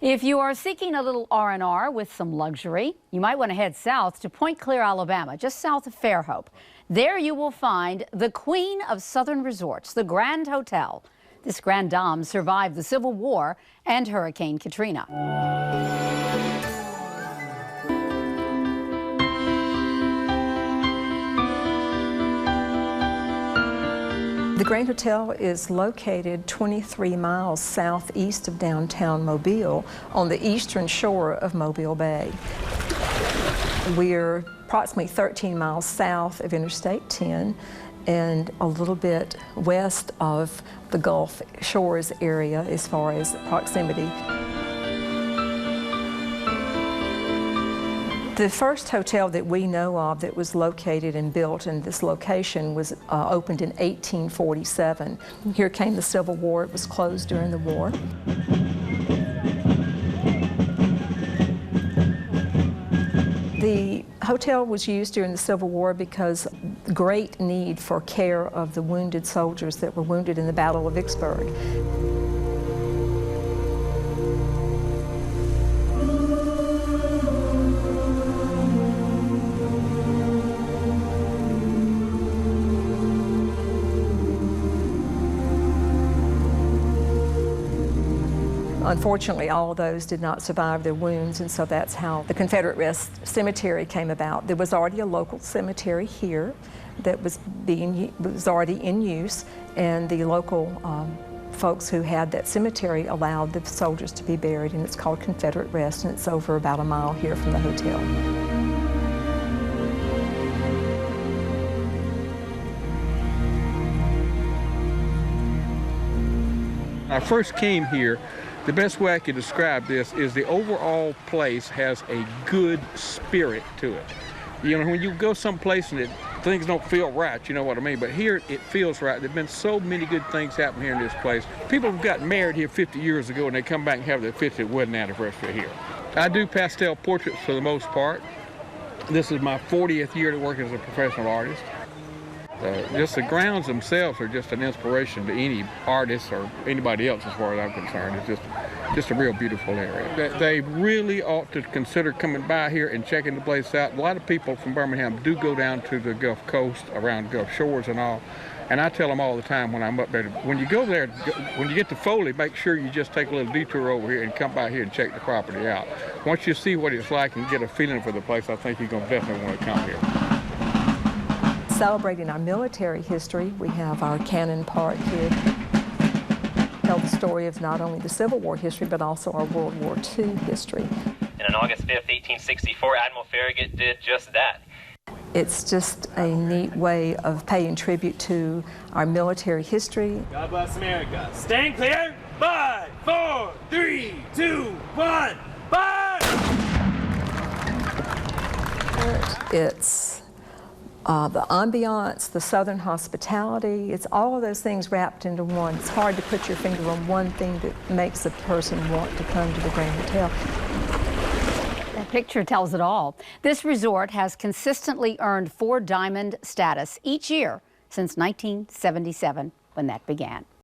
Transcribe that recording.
If you are seeking a little R&R with some luxury, you might want to head south to Point Clear, Alabama, just south of Fairhope. There you will find the queen of southern resorts, the Grand Hotel. This Grand Dame survived the Civil War and Hurricane Katrina. The Grand Hotel is located 23 miles southeast of downtown Mobile on the eastern shore of Mobile Bay. We're approximately 13 miles south of Interstate 10 and a little bit west of the Gulf Shores area as far as proximity. The first hotel that we know of that was located and built in this location was opened in 1847. Here came the Civil War. It was closed during the war. The hotel was used during the Civil War because great need for care of the wounded soldiers that were wounded in the Battle of Vicksburg. Unfortunately, all of those did not survive their wounds, and so that's how the Confederate Rest Cemetery came about. There was already a local cemetery here that was already in use, and the local folks who had that cemetery allowed the soldiers to be buried, and it's called Confederate Rest, and it's over about a mile here from the hotel. When I first came here, the best way I could describe this is the overall place has a good spirit to it. You know, when you go someplace and things don't feel right, you know what I mean? But here it feels right. There've been so many good things happen here in this place. People have gotten married here 50 years ago and they come back and have their 50th wedding anniversary here. I do pastel portraits for the most part. This is my 40th year to work as a professional artist. Just the grounds themselves are just an inspiration to any artist or anybody else as far as I'm concerned. It's just a real beautiful area. They really ought to consider coming by here and checking the place out. A lot of people from Birmingham do go down to the Gulf Coast, around Gulf Shores and all. And I tell them all the time when I'm up there, when you go there, when you get to Foley, make sure you just take a little detour over here and come by here and check the property out. Once you see what it's like and get a feeling for the place, I think you're going to definitely want to come here. Celebrating our military history, we have our Cannon Park here. Tell the story of not only the Civil War history, but also our World War II history. And on August 5th, 1864, Admiral Farragut did just that. It's just a neat way of paying tribute to our military history. God bless America. Stand clear. 5, 4, 3, 2, 1, fire! It's the ambiance, the southern hospitality, it's all of those things wrapped into one. It's hard to put your finger on one thing that makes a person want to come to the Grand Hotel. That picture tells it all. This resort has consistently earned 4 diamond status each year since 1977, when that began.